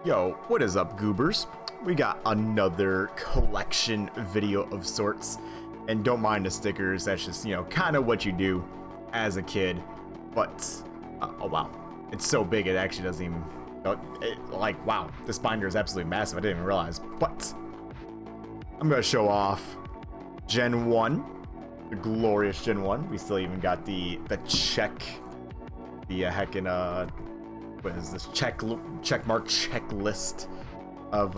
Yo, what is up, goobers? We got another collection video of sorts, and don't mind the stickers, that's just, kind of what you do as a kid. But, oh wow, it's so big it actually doesn't even, wow, this binder is absolutely massive, I didn't even realize. But, I'm gonna show off Gen 1, the glorious Gen 1. We still even got the check, the heckin', what is this, checkmark checklist of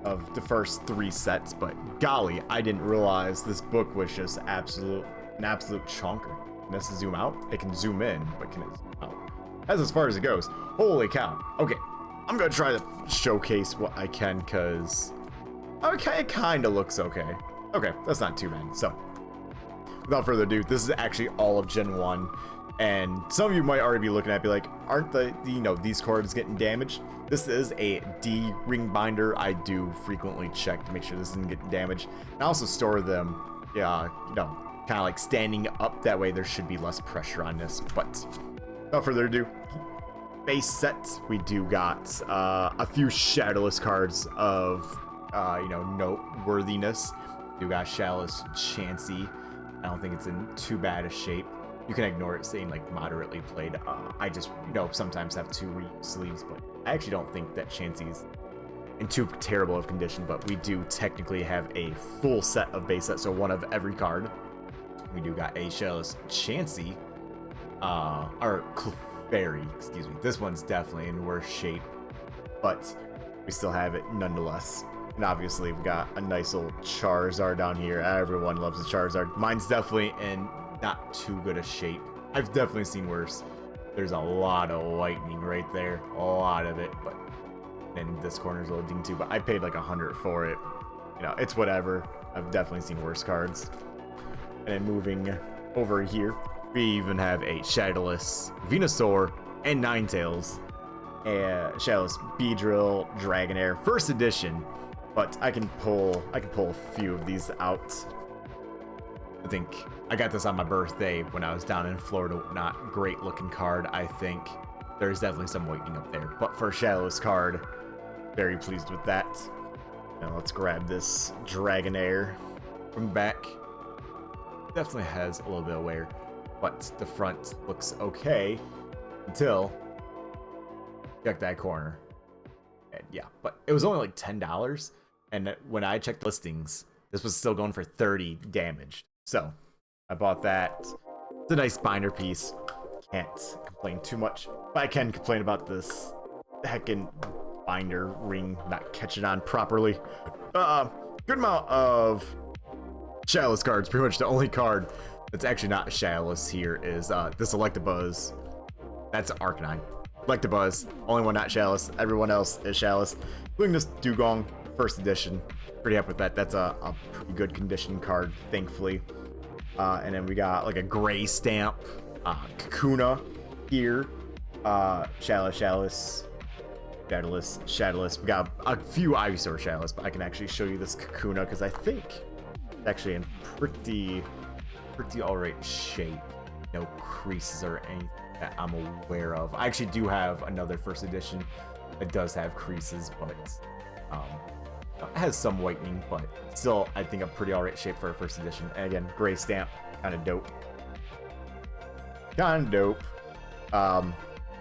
of the first 3 sets. But golly, I didn't realize this book was just an absolute chonker. Can this zoom out? It can zoom in, but can it zoom out? That's as far as it goes. Holy cow. Okay, I'm gonna try to showcase what I can, because okay, it kind of looks okay. Okay, that's not too bad. So without further ado, this is actually all of Gen 1. And some of you might already be looking at me like, aren't these cards getting damaged? This is a D ring binder. I do frequently check to make sure this isn't getting damaged. I also store them, kind of like standing up. That way there should be less pressure on this. But without further ado, base set, we do got a few shadowless cards of, noteworthiness. We do got Shadowless Chansey. I don't think it's in too bad a shape. You can ignore it saying like moderately played. I just, sometimes have 2 reuse sleeves, but I actually don't think that Chansey's in too terrible of condition. But we do technically have a full set of base sets, so 1 of every card. We do got a Shadowless Chansey, or Clefairy, excuse me. This one's definitely in worse shape, but we still have it nonetheless. And obviously we got a nice little Charizard down here. Everyone loves the Charizard. Mine's definitely in not too good a shape. I've definitely seen worse. There's a lot of lightning right there, a lot of it, but then this corner's a little ding too. But I paid like 100 for it. It's whatever. I've definitely seen worse cards. And then moving over here, we even have a Shadowless Venusaur and Ninetales, and Shadowless Beedrill, Dragonair, first edition. But I can pull a few of these out. I think I got this on my birthday when I was down in Florida. Not great looking card, I think. There's definitely some whitening up there. But for a Shadowless card, very pleased with that. Now let's grab this Dragonair from the back. Definitely has a little bit of wear, but the front looks okay until check that corner. And yeah, but it was only like $10. And when I checked listings, this was still going for 30 damaged. So I bought that. It's a nice binder piece. Can't complain too much, but I can complain about this heckin' binder ring not catching on properly. Good amount of Shadowless cards. Pretty much the only card that's actually not Shadowless here is this Electabuzz. That's Arcanine. Electabuzz, only one not Shadowless. Everyone else is Shadowless. Including this Dugong, first edition. Pretty happy with that. That's a pretty good condition card, thankfully. And then we got like a gray stamp, Kakuna here. Shadowless. We got a few Ivysaur Shadowless, but I can actually show you this Kakuna because I think it's actually in pretty alright shape. No creases or anything that I'm aware of. I actually do have another first edition that does have creases, but it has some whitening, but still I think a pretty alright shape for a first edition. And again, gray stamp, kind of dope. And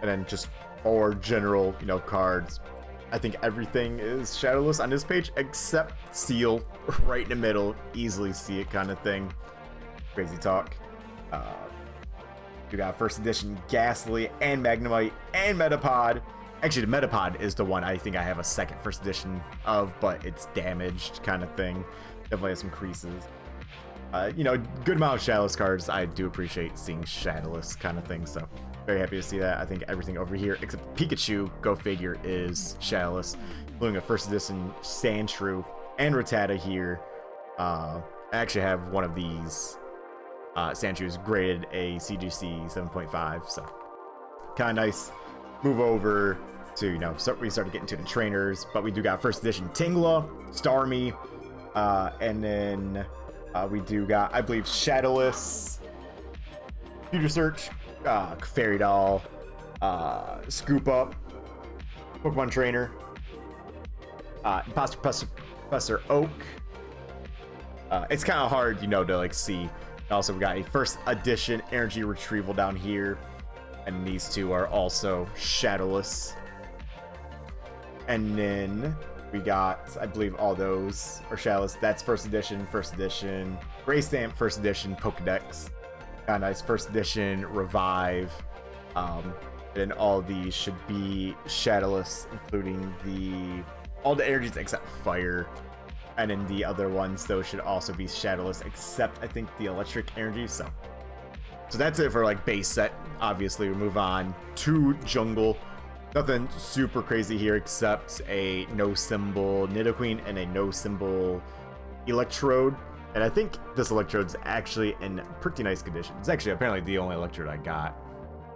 then just more general, cards. I think everything is Shadowless on this page except Seal, right in the middle, easily see it kind of thing. Crazy talk. We got first edition Ghastly and Magnemite and Metapod. Actually, the Metapod is the one I think I have a second first edition of, but it's damaged kind of thing. Definitely has some creases. Good amount of Shadowless cards. I do appreciate seeing Shadowless kind of thing, so very happy to see that. I think everything over here, except Pikachu, go figure, is Shadowless, including a first edition Sandshrew and Rattata here. I actually have one of these Sandshrews graded a CGC 7.5, so kind of nice. Move over to, we started getting to the trainers, but we do got first edition Tingla, Starmie, and then we do got, I believe, Shadowless, Future Search, Fairy Doll, Scoop Up, Pokemon Trainer, Imposter Professor Oak. It's kind of hard, you know, to like see. Also, we got a first edition energy retrieval down here, and these two are also shadowless. And then we got, I believe all those are shadowless. That's first edition, Gray Stamp, first edition, Pokedex. Got a nice first edition, Revive. And all these should be shadowless, including all the energies except fire. And then the other ones, those should also be shadowless, except I think the electric energy. So that's it for like base set. Obviously, we move on to jungle. Nothing super crazy here except a no symbol Nidoqueen and a no symbol Electrode. And I think this Electrode's actually in pretty nice condition. It's actually apparently the only Electrode I got.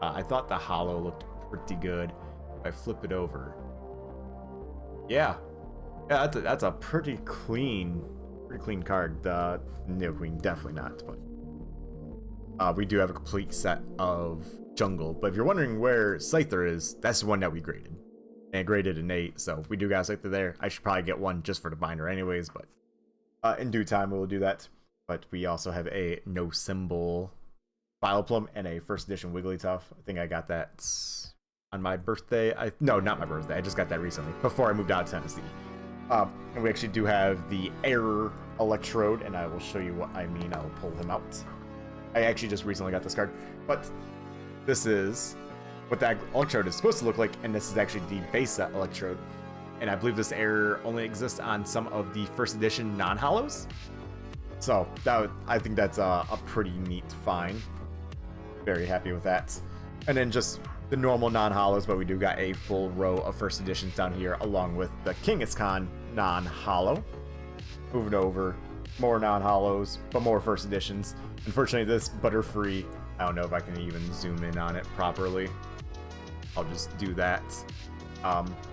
I thought the holo looked pretty good. If I flip it over, yeah, that's a pretty clean card. The Nidoqueen definitely not, but we do have a complete set of jungle. But if you're wondering where Scyther is, that's the one that we graded, and graded an 8. So we do got Scyther there. I should probably get one just for the binder anyways, but in due time we will do that. But we also have a no symbol Vileplume and a first edition Wigglytuff. I think I got that on my birthday. No, not my birthday. I just got that recently, before I moved out to Tennessee. And we actually do have the Air Electrode, and I will show you what I mean. I will pull him out. I actually just recently got this card, but this is what that Electrode is supposed to look like, and this is actually the base set Electrode. And I believe this Air only exists on some of the first edition non-holos. So I think that's a pretty neat find. Very happy with that. And then just the normal non-holos, but we do got a full row of first editions down here, along with the Kangaskhan non-holo. Moving over, more non-holos, but more first editions. Unfortunately, this Butterfree, I don't know if I can even zoom in on it properly. I'll just do that.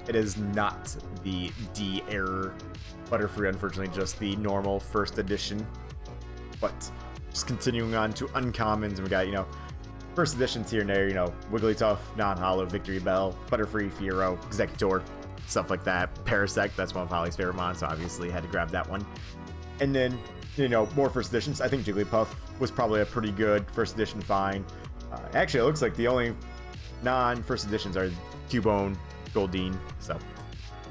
It is not the D-Air Butterfree, unfortunately, just the normal first edition. But just continuing on to uncommons, and we got, you know, first editions here and there, you know, Wigglytuff, non-holo, Victory Bell, Butterfree, Fiero, Executor, stuff like that. Parasect, that's one of Holly's favorite mons, so obviously had to grab that one. And then, you know, more first editions. I think Jigglypuff was probably a pretty good first edition find. Actually, it looks like the only non-first editions are Cubone, Goldeen, so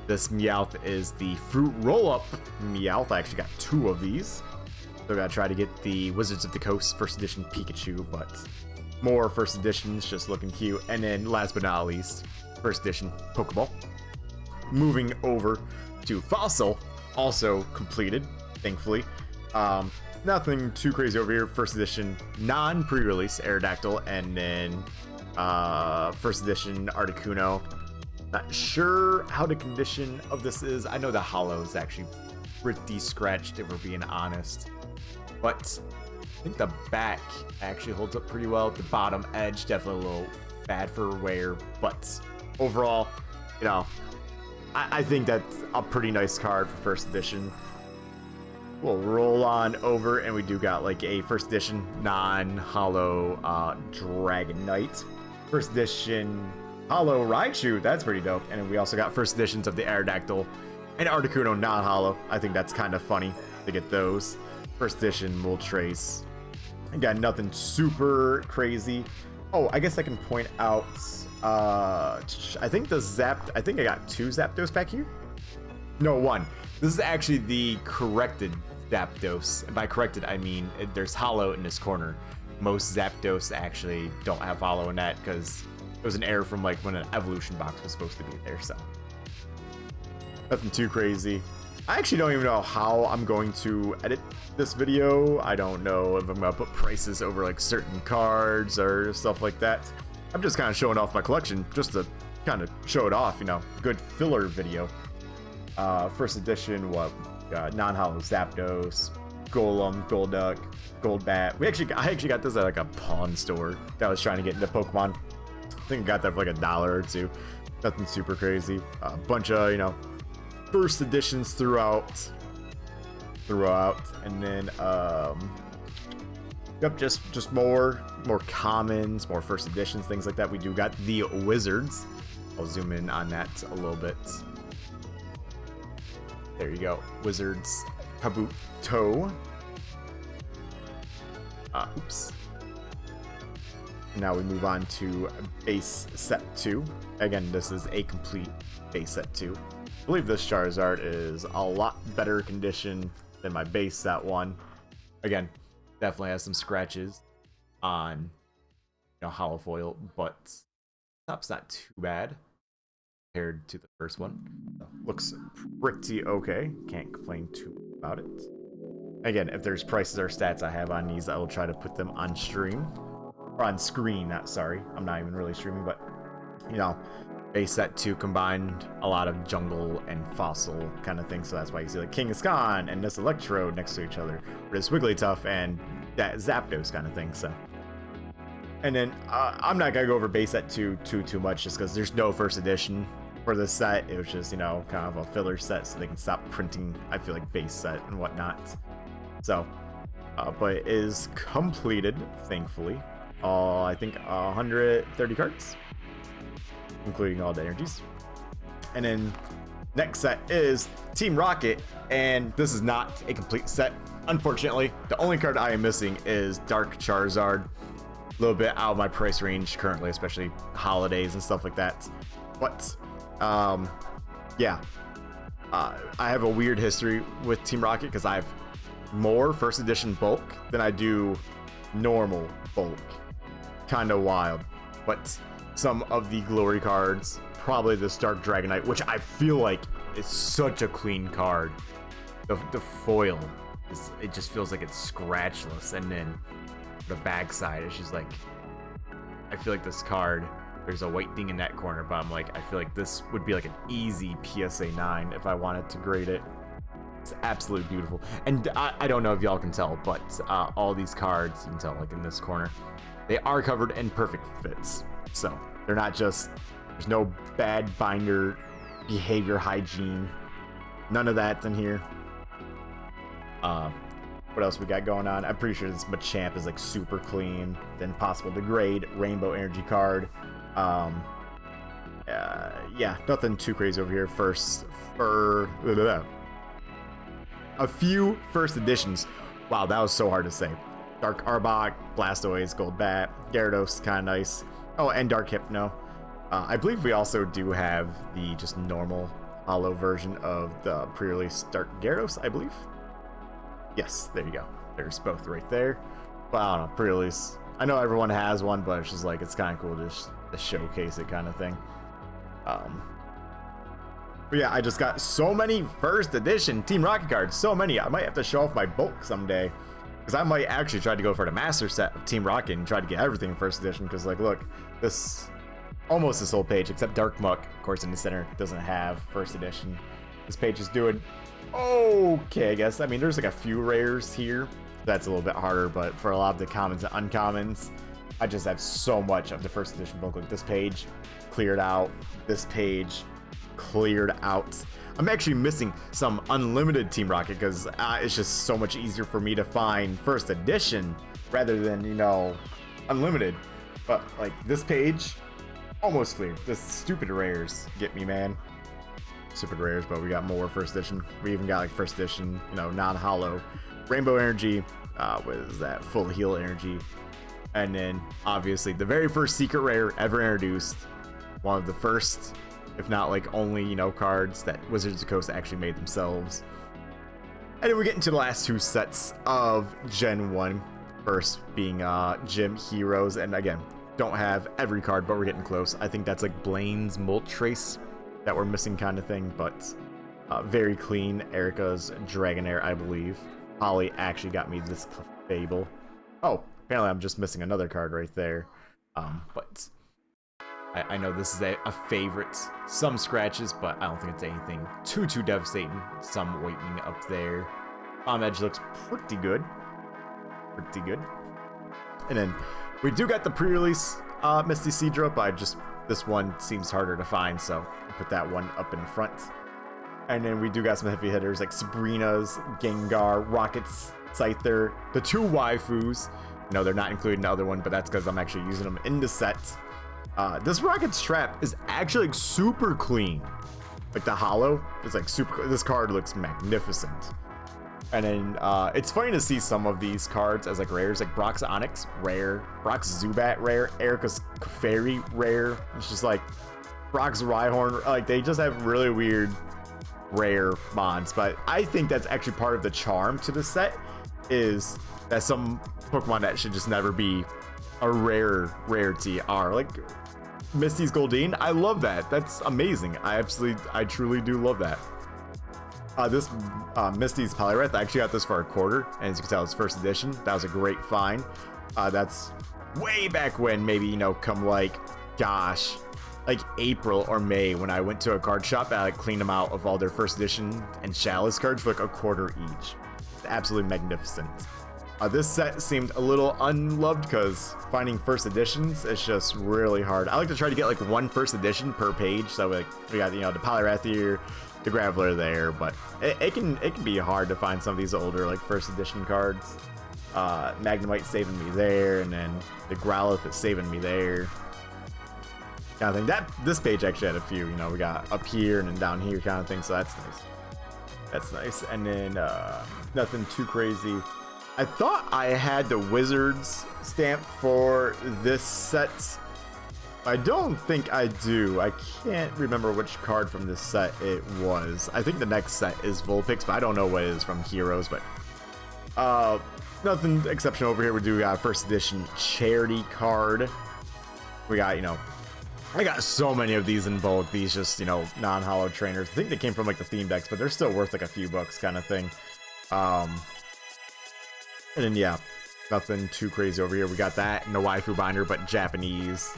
this Meowth is the Fruit Roll-Up Meowth. I actually got 2 of these. So I gotta try to get the Wizards of the Coast first edition Pikachu, but more first editions, just looking cute. And then last but not least, first edition Pokeball. Moving over to Fossil, also completed, thankfully. Nothing too crazy over here. First edition non-pre-release Aerodactyl, and then first edition Articuno. Not sure how the condition of this is. I know the holo is actually pretty scratched, if we're being honest, but I think the back actually holds up pretty well. The bottom edge definitely a little bad for wear, but overall, you know, I think that's a pretty nice card for first edition. We'll roll on over, and we do got like a first edition non-holo Dragonite, first edition holo Raichu. That's pretty dope. And then we also got first editions of the Aerodactyl and Articuno non-holo. I think that's kind of funny to get those. First edition Moltres. Again, nothing super crazy. Oh, I guess I can point out, I think I got 2 Zapdos back here. No, 1. This is actually the corrected Zapdos. And by corrected, I mean there's holo in this corner. Most Zapdos actually don't have holo in that because it was an error from like when an evolution box was supposed to be there. So nothing too crazy. I actually don't even know how I'm going to edit this video. I don't know if I'm gonna put prices over like certain cards or stuff like that. I'm just kind of showing off my collection just to kind of show it off, you know, good filler video. First edition, non-holo Zapdos, Golem, Golduck, Goldbat. I actually got this at like a pawn store that was trying to get into Pokemon. I think I got that for like $1 or 2. Nothing super crazy. A bunch of, you know, first editions throughout, and then yep, just more commons, more first editions, things like that. We do got the Wizards I'll zoom in on that a little bit. There you go. Wizards Kabuto. Oops. Now we move on to base set 2. Again, this is a complete base set 2. I believe this Charizard is a lot better condition than my base set 1. Again, definitely has some scratches on hollow foil, but top's not too bad compared to the first one. Looks pretty okay. Can't complain too much about it. Again, if there's prices or stats I have on these, I will try to put them on stream. Or on screen, not sorry. I'm not even really streaming, but base set 2 combined a lot of jungle and fossil kind of thing, so that's why you see like Kangaskhan and this Electrode next to each other. This Wigglytuff and that Zapdos kind of thing, so. And then I'm not gonna go over base set 2 too much just because there's no first edition for this set. It was just, kind of a filler set so they can stop printing, I feel like, base set and whatnot. So, but it is completed, thankfully. I think 130 cards, including all the energies. And then next set is Team Rocket, and this is not a complete set, unfortunately. The only card I am missing is Dark Charizard. A little bit out of my price range currently, especially holidays and stuff like that. But yeah, I have a weird history with Team Rocket because I have more first edition bulk than I do normal bulk. Kind of wild. But some of the glory cards, probably this Dark Dragonite, which I feel like is such a clean card. The foil it just feels like it's scratchless, and then the backside it's just like, I feel like this card, there's a white thing in that corner, but I'm like, I feel like this would be like an easy PSA 9 if I wanted to grade it. It's absolutely beautiful. And I don't know if y'all can tell, but all these cards, you can tell like in this corner, they are covered in perfect fits. So they're not just, there's no bad binder behavior hygiene, none of that in here. What else we got going on? I'm pretty sure this Machamp is like super clean, then possible to grade. Rainbow energy card. Yeah, nothing too crazy over here. A few first editions. Wow, that was so hard to say. Dark Arbok, Blastoise, Gold Bat, Gyarados, kind of nice. Oh, and Dark Hypno. I believe we also do have the just normal hollow version of the pre-release Dark Gyarados, I believe. Yes, there you go. There's both right there. Well, I don't know, pre-release. I know everyone has one, but it's just like, it's kind of cool just to showcase it kind of thing. But yeah, I just got so many first edition Team Rocket cards. So many. I might have to show off my bulk someday. Because I might actually try to go for the master set of Team Rocket and try to get everything in first edition. Because, like, look, almost this whole page, except Dark Muck, of course, in the center, doesn't have first edition. This page is doing okay, I guess. I mean, there's like a few rares here. That's a little bit harder, but for a lot of the commons and uncommons, I just have so much of the first edition book. Like this page cleared out, this page cleared out. I'm actually missing some unlimited Team Rocket because it's just so much easier for me to find first edition rather than, unlimited. But like this page, almost cleared. The stupid rares get me, man. Stupid rares, but we got more first edition. We even got like first edition, non-hollow. Rainbow energy, with that full heal energy. And then obviously the very first secret rare ever introduced. One of the first, if not like only, cards that Wizards of the Coast actually made themselves. And then we get into the last two sets of Gen 1. First being Gym Heroes. And again, don't have every card, but we're getting close. I think that's like Blaine's Moltres that we're missing kind of thing, but very clean. Erica's Dragonair, I believe. Holly actually got me this Fable. Oh, apparently I'm just missing another card right there. But I know this is a favorite. Some scratches, but I don't think it's anything too devastating. Some whitening up there. Bomb Edge looks pretty good. Pretty good. And then we do got the pre-release Misty Seadra, but this one seems harder to find, so I put that one up in front. And then we do got some heavy hitters like Sabrina's, Gengar, Rocket's, Scyther, the two waifus. No, they're not including the other one, but that's because I'm actually using them in the set. This rocket strap is actually like super clean. Like the hollow is like super. This card looks magnificent. And then it's funny to see some of these cards as like rares, like Brock's Onyx rare, Brock's Zubat rare, Erica's Clefairy rare. It's just like Brock's Rhyhorn. Like they just have really weird rare mods. But I think that's actually part of the charm to the set, is that some Pokemon that should just never be a rarity are like Misty's Goldeen. I love that. That's amazing. I truly do love that. This Misty's Poliwrath, I actually got this for a quarter, and as you can tell, it's first edition. That was a great find. That's way back when, maybe, you know, come like, gosh, like April or May, when I went to a card shop and I like, cleaned them out of all their first edition and Chalice cards for like a quarter each. Absolutely magnificent. This set seemed a little unloved because finding first editions is just really hard. I like to try to get like one first edition per page, so like we got, you know, the Poliwrath here, the Graveler there, but it can be hard to find some of these older like first edition cards. Magnemite saving me there, and then the Growlithe is saving me there. Kind of thing. That this page actually had a few. You know, we got up here and then down here kind of thing, so that's nice. That's nice. And then nothing too crazy. I thought I had the Wizards stamp for this set. I don't think I do. I can't remember which card from this set it was. I think the next set is Vulpix, but I don't know what it is from Heroes. But nothing exceptional over here. We do got a first edition charity card. We got, you know, I got so many of these in bulk. These just, you know, non-hollow trainers. I think they came from like the theme decks, but they're still worth like a few bucks kind of thing. And then yeah, nothing too crazy over here. We got that and the waifu binder, but Japanese.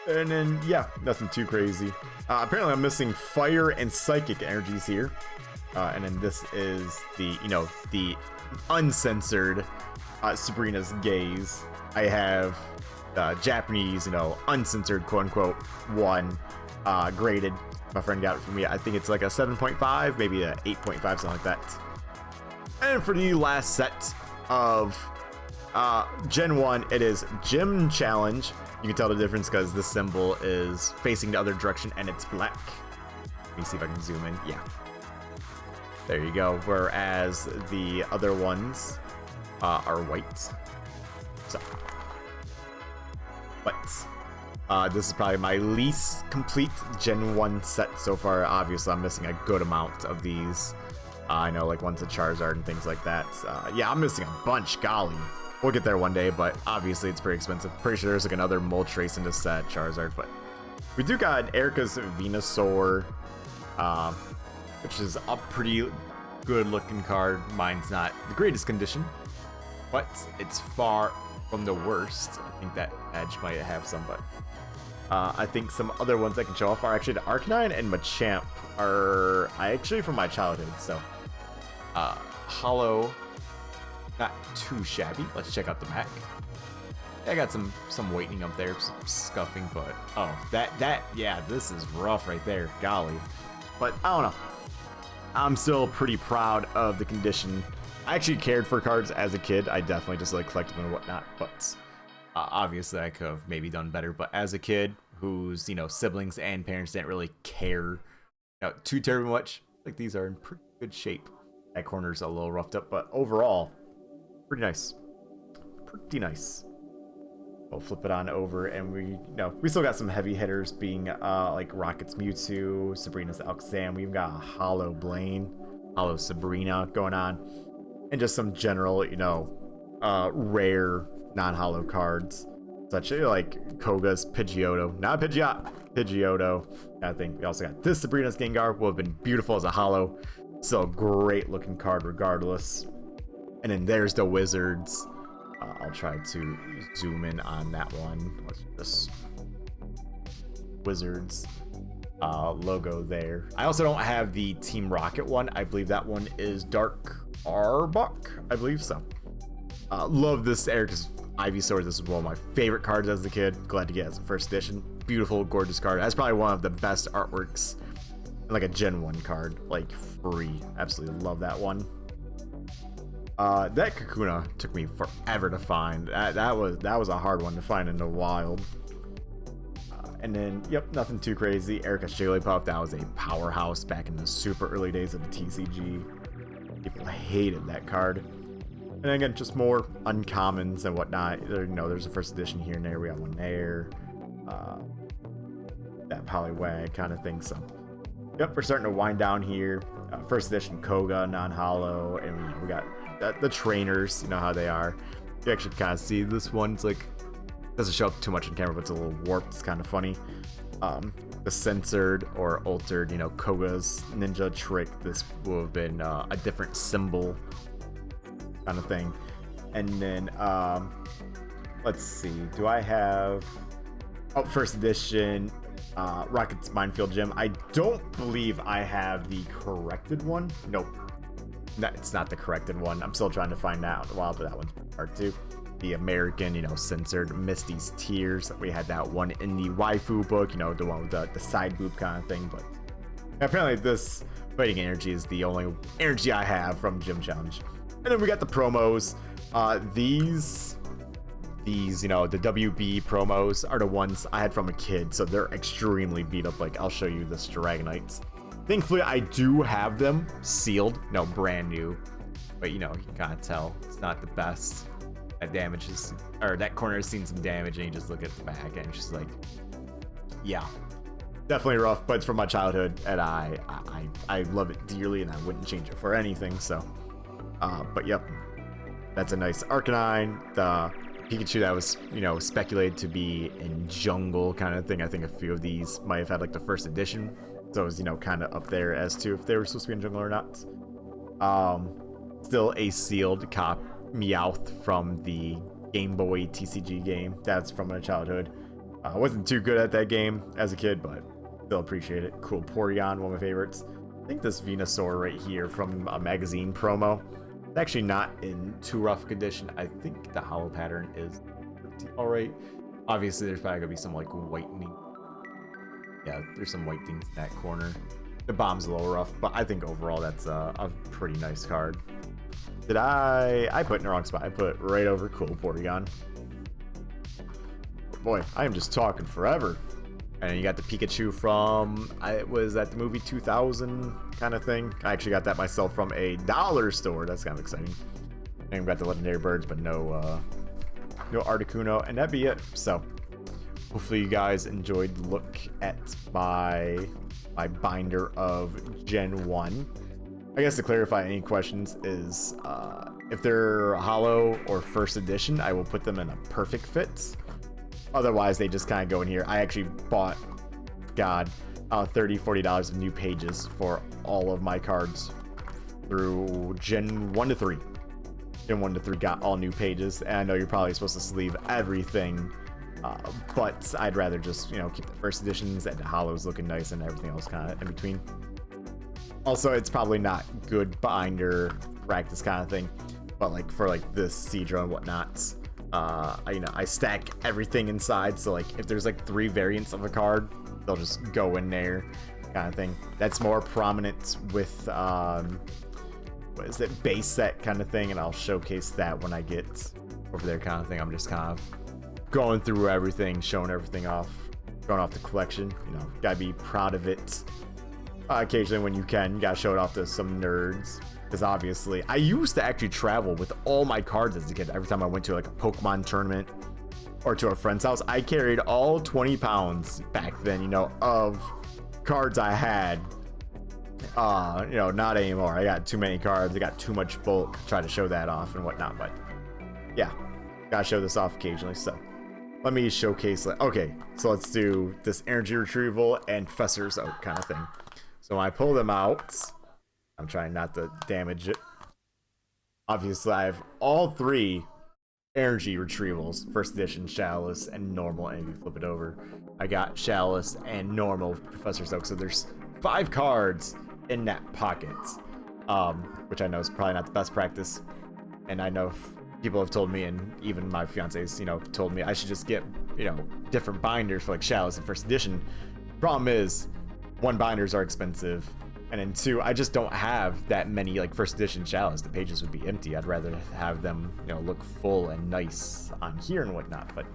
And then yeah, nothing too crazy. Apparently I'm missing fire and psychic energies here. And then this is the, you know, the uncensored Sabrina's Gaze. I have Japanese, you know, uncensored quote unquote one graded. My friend got it for me. I think it's like a 7.5, maybe a 8.5, something like that. And for the last set of Gen 1, it is Gym Challenge. You can tell the difference because this symbol is facing the other direction and it's black. Let me see if I can zoom in. Yeah. There you go. Whereas the other ones are white. So. But this is probably my least complete Gen 1 set so far. Obviously, I'm missing a good amount of these. I know, like, one's a Charizard and things like that. Yeah, I'm missing a bunch. Golly. We'll get there one day, but obviously it's pretty expensive. Pretty sure there's, like, another Moltres in this set, Charizard. But we do got Erica's Venusaur, which is a pretty good-looking card. Mine's not the greatest condition, but it's far from the worst. I think that Edge might have some, but I think some other ones I can show off are actually the Arcanine and Machamp are actually from my childhood, so hollow, not too shabby. Let's check out the back. I got some whitening up there, some scuffing, but oh, that yeah, this is rough right there, golly. But I don't know, I'm still pretty proud of the condition. I actually cared for cards as a kid. I definitely just like collected them and whatnot, but obviously I could have maybe done better. But as a kid whose, you know, siblings and parents didn't really care, you know, too terribly much, like these are in pretty good shape. That corner's a little roughed up, but overall, pretty nice. Pretty nice. We'll flip it on over, and we still got some heavy hitters being like Rocket's Mewtwo, Sabrina's Alakazam. We've got a Hollow Blaine, Hollow Sabrina going on, and just some general, you know, rare non-hollow cards, such as like Koga's Pidgeotto, not Pidgeotto. I think we also got this Sabrina's Gengar. Would have been beautiful as a hollow. Still a great looking card regardless. And then there's the Wizards. I'll try to zoom in on that one. Let's just Wizards logo there. I also don't have the Team Rocket one. I believe that one is Dark Arbok. I believe so. Love this Erica's Ivysaur. This is one of my favorite cards as a kid. Glad to get it as a first edition. Beautiful, gorgeous card. That's probably one of the best artworks. Like a Gen 1 card. Like free. Absolutely love that one. That Kakuna took me forever to find. That was a hard one to find in the wild. And then, yep, nothing too crazy. Erica Jigglypuff, that was a powerhouse back in the super early days of the TCG. People hated that card. And again, just more uncommons and whatnot. There, there's a first edition here and there. We got one there. That Poliwag kind of thing. So, yep, we're starting to wind down here. First edition Koga, non-hollow. And we got the trainers, you know how they are. You actually kind of see this one's like, doesn't show up too much on camera, but it's a little warped. It's kind of funny. The censored or altered, Koga's ninja trick. This would have been a different symbol kind of thing. And then let's see, do I have first edition Rocket's Minefield Gym? I don't believe I have the corrected one. Nope, no, it's not the corrected one. I'm still trying to find out a while, but that one's part 2. The American, censored Misty's Tears. We had that one in the waifu book, the one with the side boob kind of thing. But apparently this Fighting Energy is the only energy I have from Gym Challenge. And then we got the promos. These, the WB promos are the ones I had from a kid, so they're extremely beat up. Like, I'll show you the Stragonites. Thankfully, I do have them sealed, brand new. But, you can kind of tell it's not the best. That damage is, or that corner has seen some damage, and you just look at the back, and it's just like, yeah, definitely rough. But it's from my childhood, and I love it dearly, and I wouldn't change it for anything. So, but yep, that's a nice Arcanine. The Pikachu that was, speculated to be in jungle kind of thing. I think a few of these might have had like the first edition, so it was, kind of up there as to if they were supposed to be in jungle or not. Still a sealed cop. Meowth from the Game Boy TCG game. That's from my childhood. I wasn't too good at that game as a kid, but still appreciate it. Cool Porygon, one of my favorites. I think this Venusaur right here from a magazine promo. It's actually not in too rough condition. I think the hollow pattern is all right. Obviously, there's probably gonna be some like whitening. Yeah, there's some whitening in that corner. The bomb's a little rough, but I think overall that's a pretty nice card. Did I put in the wrong spot? I put right over Cool Porygon. Boy, I am just talking forever. And you got the Pikachu from, was that the movie 2000 kind of thing? I actually got that myself from a dollar store. That's kind of exciting. And we got the legendary birds, but no Articuno, and that'd be it. So hopefully you guys enjoyed the look at my binder of Gen 1. I guess to clarify any questions is if they're hollow or first edition, I will put them in a perfect fit. Otherwise, they just kind of go in here. I actually bought, $30-$40 of new pages for all of my cards through Gen 1 to 3. Gen 1 to 3 got all new pages, and I know you're probably supposed to sleeve everything, but I'd rather just, keep the first editions and the hollows looking nice and everything else kind of in between. Also, it's probably not good binder practice kind of thing, but like for like this Seadra and whatnot, I stack everything inside. So like if there's like 3 variants of a card, they'll just go in there, kind of thing. That's more prominent with what is it, base set kind of thing, and I'll showcase that when I get over there kind of thing. I'm just kind of going through everything, showing everything off, showing off the collection. Gotta be proud of it. Occasionally when you can, you gotta show it off to some nerds, because obviously I used to actually travel with all my cards as a kid. Every time I went to like a Pokemon tournament or to a friend's house, I carried all 20 pounds back then, of cards I had. Not anymore. I got too many cards, I got too much bulk, try to show that off and whatnot. But yeah, gotta show this off occasionally. So let me showcase. Okay, so let's do this energy retrieval and Professor's Oak kind of thing. So when I pull them out, I'm trying not to damage it. Obviously, I have all 3 energy retrievals. First edition, Chalice, and normal. And if you flip it over, I got Chalice and normal Professor's Oak. So there's 5 cards in that pocket, which I know is probably not the best practice. And I know people have told me, and even my fiance's, told me I should just get, different binders for like Chalice and first edition. Problem is, 1, binders are expensive, and then 2, I just don't have that many like first edition Chalice. The pages would be empty. I'd rather have them, look full and nice on here and whatnot. But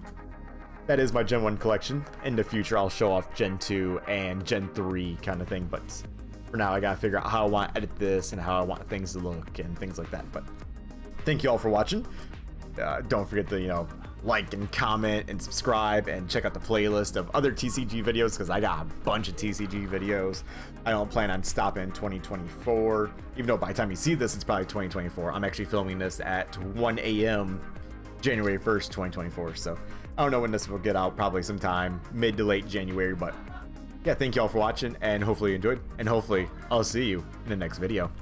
that is my Gen 1 collection. In the future, I'll show off Gen 2 and Gen 3 kind of thing, but for now, I gotta figure out how I want to edit this and how I want things to look and things like that. But thank you all for watching. Don't forget to, like and comment and subscribe and check out the playlist of other TCG videos, because I got a bunch of TCG videos. I don't plan on stopping in 2024, even though by the time you see this, it's probably 2024. I'm actually filming this at 1 a.m. January 1st, 2024. So I don't know when this will get out, probably sometime mid to late January. But yeah, thank you all for watching, and hopefully you enjoyed, and hopefully I'll see you in the next video.